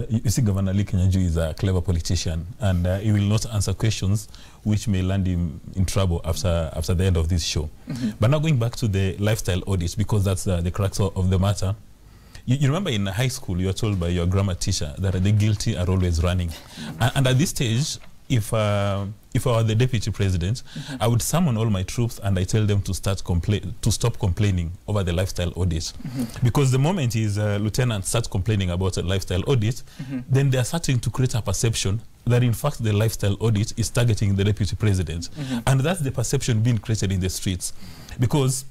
you see, Governor Lee Kinyanjui is a clever politician, and he will not answer questions which may land him in trouble after the end of this show. But now going back to the lifestyle audit, because that's the crux of the matter. You remember in high school, you are told by your grammar teacher that the guilty are always running. And at this stage, if I were the deputy president, I would summon all my troops and I tell them to stop complaining over the lifestyle audit. Because the moment his lieutenant starts complaining about a lifestyle audit, then they are starting to create a perception that in fact the lifestyle audit is targeting the deputy president. And that's the perception being created in the streets. Because,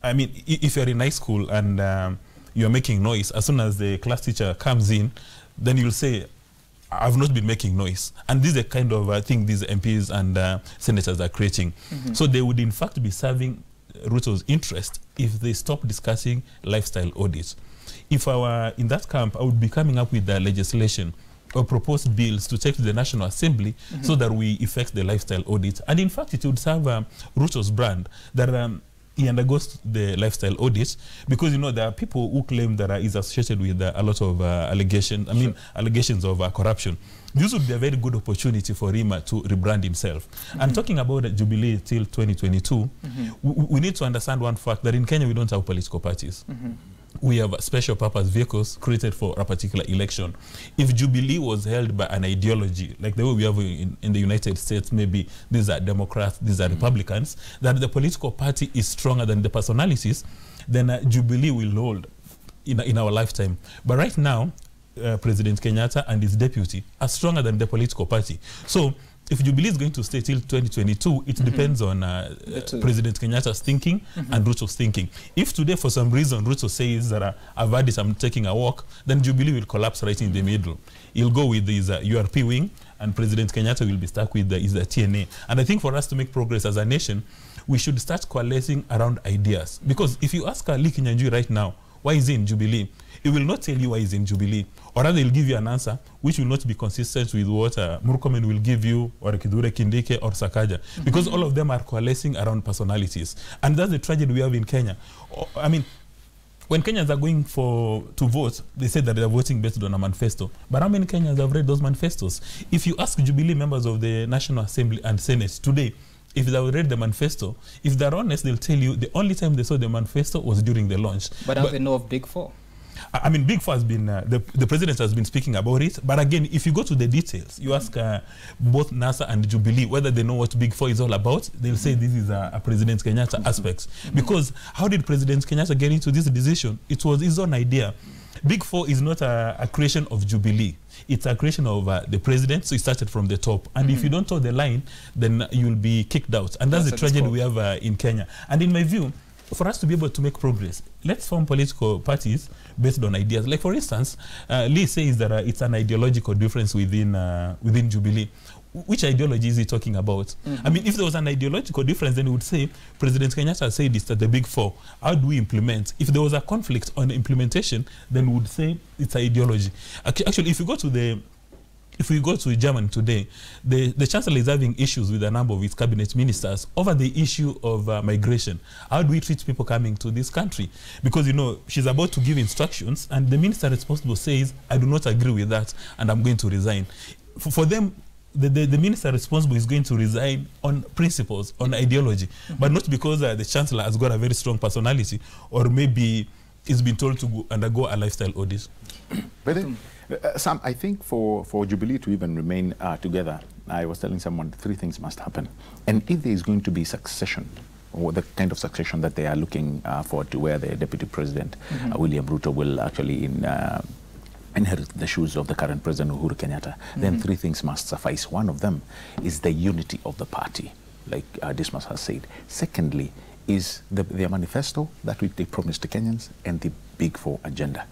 I mean, if you're in high school and you're making noise, as soon as the class teacher comes in, then you'll say, I've not been making noise. And this is the kind of thing these MPs and senators are creating. So they would in fact be serving Ruto's interest if they stop discussing lifestyle audits. If I were in that camp, I would be coming up with the legislation or proposed bills to take to the National Assembly so that we effect the lifestyle audit. And in fact, it would serve Ruto's brand that he undergoes the lifestyle audit, because you know there are people who claim that he's associated with a lot of allegations. I mean, allegations of corruption. This would be a very good opportunity for him to rebrand himself. And talking about Jubilee till 2022, we need to understand one fact, that in Kenya we don't have political parties. We have special purpose vehicles created for a particular election. If Jubilee was held by an ideology, like the way we have in the United States, maybe these are Democrats, these are Republicans, that the political party is stronger than the personalities, then Jubilee will hold in our lifetime. But right now, President Kenyatta and his deputy are stronger than the political party. So if Jubilee is going to stay till 2022, it depends on President Kenyatta's thinking and Ruto's thinking. If today, for some reason, Ruto says that I've had this, I'm taking a walk, then Jubilee will collapse right in the middle. He'll go with his URP wing, and President Kenyatta will be stuck with his TNA. And I think for us to make progress as a nation, we should start coalescing around ideas. Because if you ask Lee Kinyanjui right now, why is he in Jubilee? He will not tell you why he's in Jubilee. Or rather, he'll give you an answer which will not be consistent with what Murkomen will give you, or Kidure Kindike, or Sakaja. Because all of them are coalescing around personalities. And that's the tragedy we have in Kenya. I mean, when Kenyans are going to vote, they say that they're voting based on a manifesto. But how many Kenyans have read those manifestos? If you ask Jubilee members of the National Assembly and Senate today, if they have read the manifesto, if they're honest, they'll tell you the only time they saw the manifesto was during the launch. But how they know of Big Four? I mean, Big Four has been, the president has been speaking about it. But again, if you go to the details, you ask both NASA and Jubilee whether they know what Big Four is all about, they'll say this is a President Kenyatta aspect. Because how did President Kenyatta get into this decision? It was his own idea. Big Four is not a creation of Jubilee. It's a creation of the president, so it started from the top. And if you don't toe the line, then you'll be kicked out. And that's the tragedy we have in Kenya. And in my view, for us to be able to make progress, let's form political parties based on ideas. Like, for instance, Lee says that it's an ideological difference within Jubilee. Which ideology is he talking about? I mean, if there was an ideological difference, then he would say, President Kenyatta said this at the Big Four. How do we implement? If there was a conflict on implementation, then we would say it's ideology. Actually, if we go to Germany today, the chancellor is having issues with a number of his cabinet ministers over the issue of migration. How do we treat people coming to this country? Because, you know, she's about to give instructions, and the minister responsible says, I do not agree with that, and I'm going to resign. For them, the minister responsible is going to resign on principles, on ideology, but not because the chancellor has got a very strong personality, or maybe is been told to undergo a lifestyle audit. But Sam, I think for Jubilee to even remain together, I was telling someone 3 things must happen. And if there is going to be succession, or the kind of succession that they are looking for, to where the Deputy President, William Ruto, will actually inherit the shoes of the current President Uhuru Kenyatta, then 3 things must suffice. One of them is the unity of the party, like Dismas has said. Secondly, is their manifesto that they promised to Kenyans, and the Big Four agenda.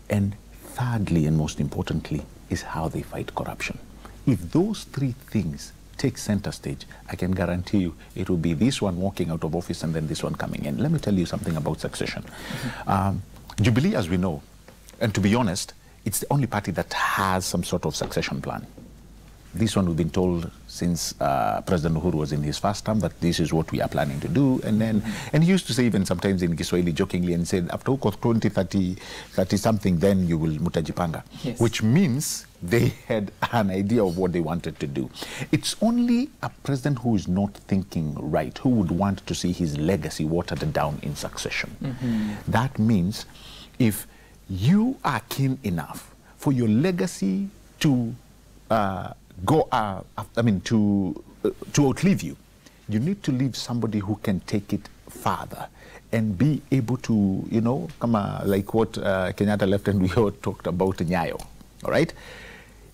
And thirdly, and most importantly, is how they fight corruption. If those 3 things take center stage, I can guarantee you it will be this one walking out of office and then this one coming in. Let me tell you something about succession. Jubilee, as we know, and to be honest, it's the only party that has some sort of succession plan. this one we've been told since President Uhuru was in his first term that this is what we are planning to do. And then, and he used to say even sometimes in Kiswahili jokingly and said, after 30 something, then you will mutajipanga, yes. Which means they had an idea of what they wanted to do. It's only a president who is not thinking right, who would want to see his legacy watered down in succession. That means if you are keen enough for your legacy to to outlive you, you need to leave somebody who can take it farther and be able to, you know, like what Kenyatta left and we all talked about Nyayo, all right?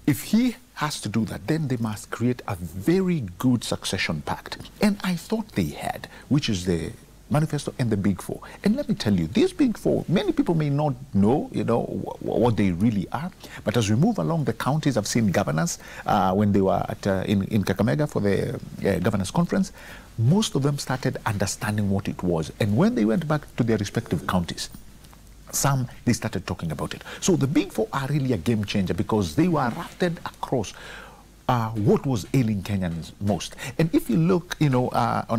If he has to do that, then they must create a very good succession pact. And I thought they had, which is the manifesto and the Big Four. And let me tell you, these Big Four, many people may not know, you know, what they really are. But as we move along the counties, I've seen governors when they were at, in Kakamega for the governors conference, most of them started understanding what it was. And when they went back to their respective counties, they started talking about it. So the Big Four are really a game changer because they were rafted across what was ailing Kenyans most. And if you look, you know,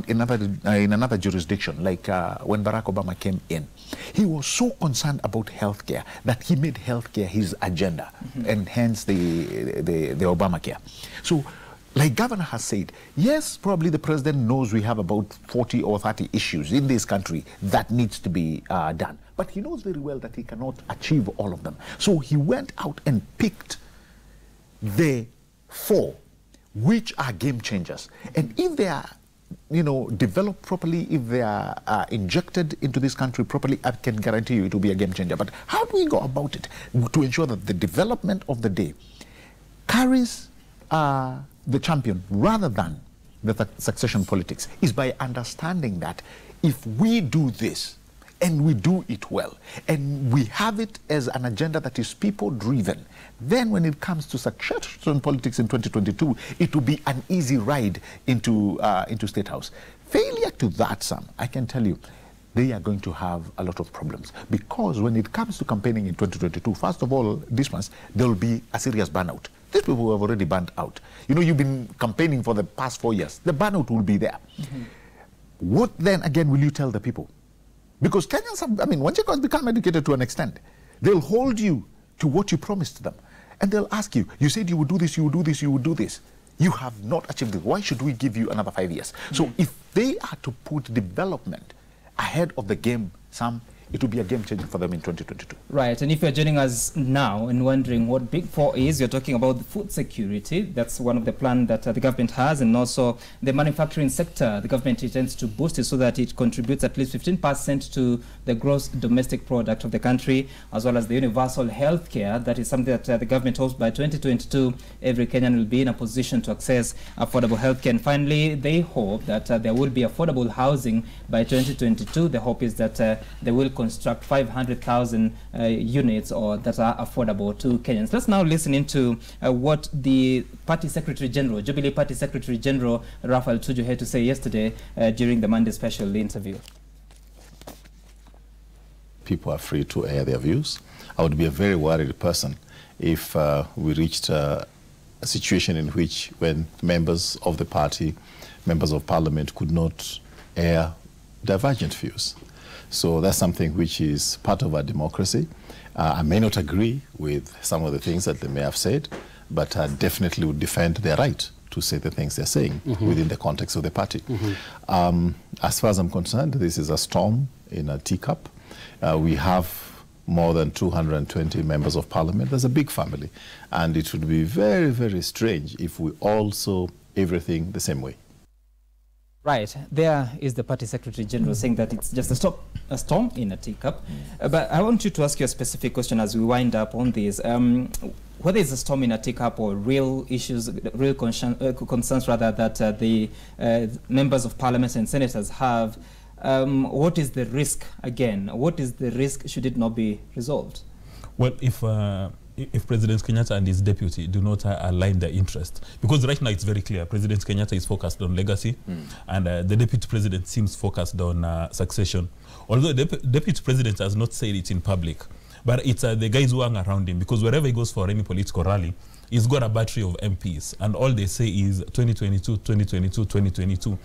in another jurisdiction, like when Barack Obama came in, he was so concerned about healthcare that he made healthcare his agenda, and hence the Obamacare. So, like Governor has said, yes, probably the president knows we have about 40 or 30 issues in this country that needs to be done. But he knows very well that he cannot achieve all of them. So he went out and picked the 4, which are game changers. And if they are, you know, developed properly, if they are injected into this country properly, I can guarantee you it will be a game changer. But how do we go about it to ensure that the development of the day carries the champion rather than the succession politics? Is by understanding that if we do this, and we do it well, and we have it as an agenda that is people-driven, then when it comes to succession politics in 2022, it will be an easy ride into State House. Failure to that, Sam, I can tell you, they are going to have a lot of problems. Because when it comes to campaigning in 2022, first of all, this month, there will be a serious burnout. These people have already burned out. You know, you've been campaigning for the past 4 years. The burnout will be there. What then, again, will you tell the people? Because Kenyans have, I mean, once you guys become educated to an extent, they'll hold you to what you promised them. And they'll ask you, you said you would do this, you would do this, you would do this. You have not achieved it. Why should we give you another 5 years? So if they are to put development ahead of the game, Sam, it will be a game changer for them in 2022. Right, and if you're joining us now and wondering what Big Four is, you're talking about the food security. That's one of the plans that the government has, and also the manufacturing sector. The government intends to boost it so that it contributes at least 15% to the gross domestic product of the country, as well as the universal health care. That is something that the government hopes by 2022, every Kenyan will be in a position to access affordable health care. And finally, they hope that there will be affordable housing by 2022. The hope is that they will construct 500,000 units that are affordable to Kenyans. Let's now listen into what the Party Secretary General, Jubilee Party Secretary General Raphael Tuju had to say yesterday during the Monday special interview. People are free to air their views. I would be a very worried person if we reached a situation in which when members of the party, members of parliament could not air divergent views. So that's something which is part of our democracy. I may not agree with some of the things that they may have said, but I definitely would defend their right to say the things they're saying within the context of the party. As far as I'm concerned, this is a storm in a teacup. We have more than 220 members of parliament. There's a big family. And it would be very, very strange if we all saw everything the same way. Right, there is the Party Secretary General saying that it's just a storm in a teacup. But I want you to ask you a specific question as we wind up on this. Whether it's a storm in a teacup or real issues, real concerns rather, that the members of parliament and senators have, what is the risk again? What is the risk should it not be resolved? Well, if President Kenyatta and his deputy do not align their interest, because right now it's very clear, President Kenyatta is focused on legacy, and the deputy president seems focused on succession. Although the deputy president has not said it in public, but it's the guys who hang around him, because wherever he goes for any political rally, he's got a battery of MPs, and all they say is 2022, 2022, 2022.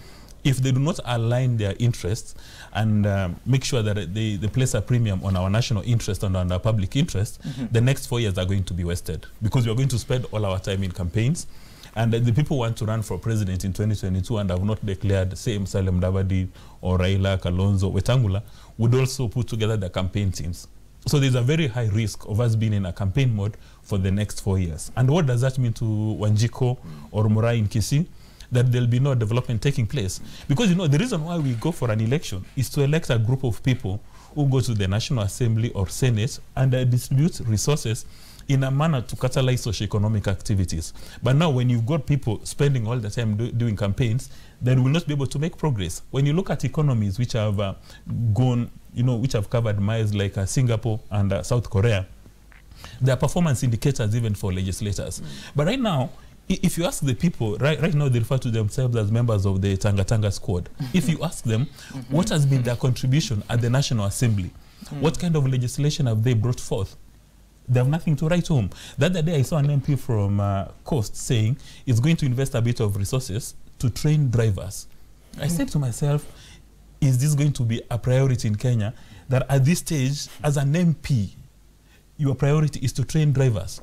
If they do not align their interests and make sure that they place a premium on our national interest and on our public interest, the next 4 years are going to be wasted, because we are going to spend all our time in campaigns. And the people want to run for president in 2022 and have not declared, say, Musalia Mudavadi or Raila, Kalonzo, Wetangula, would also put together the campaign teams. So there's a very high risk of us being in a campaign mode for the next 4 years. And what does that mean to Wanjiko or Murai in Kisii? That there'll be no development taking place. Because, you know, the reason why we go for an election is to elect a group of people who go to the National Assembly or Senate and distribute resources in a manner to catalyze socioeconomic activities. But now when you've got people spending all the time doing campaigns, then we will not be able to make progress. When you look at economies which have gone, you know, which have covered miles like Singapore and South Korea, there are performance indicators even for legislators. But right now, if you ask the people, right now they refer to themselves as members of the Tanga Tanga squad. If you ask them, what has been their contribution at the National Assembly? What kind of legislation have they brought forth? They have nothing to write home. The other day I saw an MP from Coast saying it's going to invest a bit of resources to train drivers. I said to myself, is this going to be a priority in Kenya, that at this stage, as an MP, your priority is to train drivers?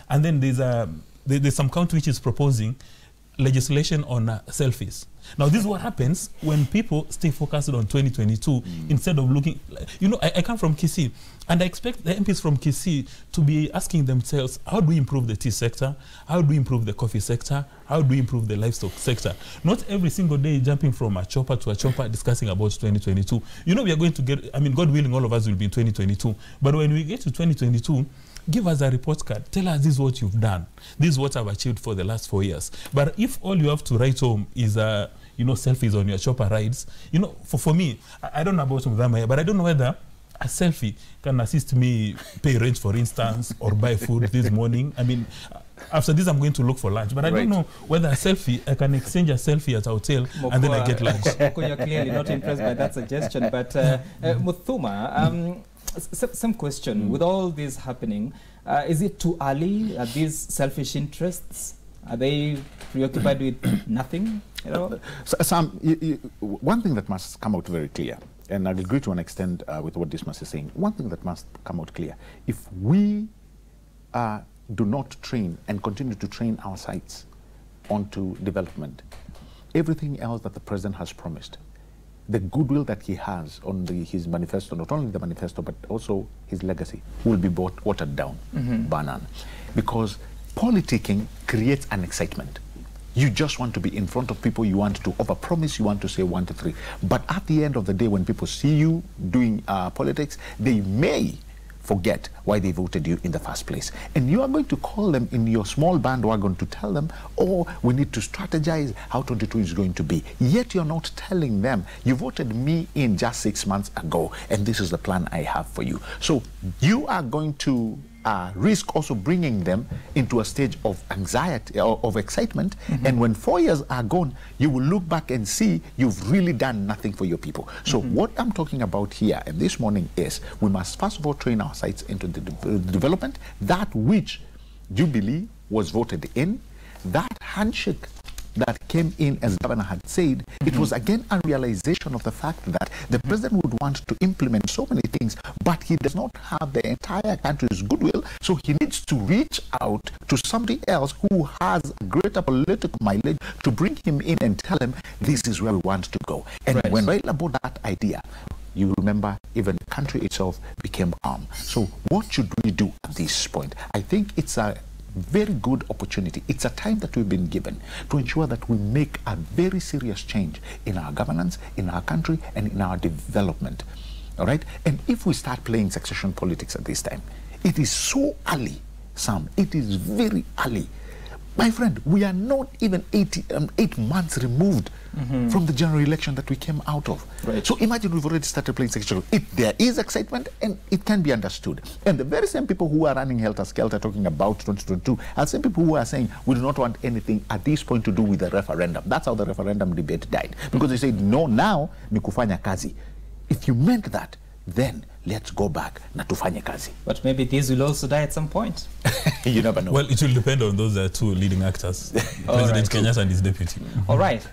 And then there's some country which is proposing legislation on selfies. Now, this is what happens when people stay focused on 2022 instead of looking. You know, I come from Kisii, and I expect the MPs from Kisii to be asking themselves, how do we improve the tea sector? How do we improve the coffee sector? How do we improve the livestock sector? Not every single day jumping from a chopper to a chopper discussing about 2022. You know, we are going to get, I mean, God willing, all of us will be in 2022. But when we get to 2022, give us a report card. Tell us this is what you've done. This is what I've achieved for the last 4 years. But if all you have to write home is, you know, selfies on your chopper rides, you know, for me, I don't know about Muthuma, but I don't know whether a selfie can assist me pay rent, for instance, or buy food this morning. I mean, after this, I'm going to look for lunch. But I don't know whether a selfie, I can exchange a selfie at a hotel and then I get lunch. You're clearly not impressed by that suggestion. But Muthuma, some question. With all this happening, is it too early? Are these selfish interests? Are they preoccupied with nothing? You know? Sam, one thing that must come out very clear, and I agree to an extent with what Dismas is saying, one thing that must come out clear, if we do not train and continue to train our sites onto development, everything else that the president has promised, the goodwill that he has on his manifesto, not only the manifesto, but also his legacy, will be watered down by none. Because politicking creates an excitement. You just want to be in front of people, you want to overpromise, you want to say 1, 2, 3. But at the end of the day, when people see you doing politics, they may forget why they voted you in the first place. And you are going to call them in your small bandwagon to tell them, oh, we need to strategize how 22 is going to be. Yet you're not telling them, you voted me in just 6 months ago, and this is the plan I have for you. So you are going to risk also bringing them into a stage of anxiety or of excitement, and when 4 years are gone, you will look back and see you've really done nothing for your people. So what I'm talking about here and this morning is we must first of all train our sites into the development, that which Jubilee was voted in, that handshake that came in, as Governor had said, it was again a realization of the fact that the president would want to implement so many things, but he does not have the entire country's goodwill, so he needs to reach out to somebody else who has greater political mileage to bring him in and tell him, this is where we want to go. And when Raila brought that idea, you remember even the country itself became armed. So what should we do at this point? I think it's a very good opportunity. It's a time that we've been given to ensure that we make a very serious change in our governance, in our country, and in our development. All right? And if we start playing succession politics at this time, it is so early, Sam. It is very early. My friend, we are not even 8 months removed from the general election that we came out of. So imagine we've already started playing succession. There is excitement and it can be understood. And the very same people who are running helter-skelter talking about 2022 are the same people who are saying we do not want anything at this point to do with the referendum. That's how the referendum debate died. Because they said, no, now ni kufanya kazi. If you meant that, then let's go back na tufanye kazi. But maybe these will also die at some point. You never know. Well, it will depend on those two leading actors, President Kenyatta and his deputy. All right.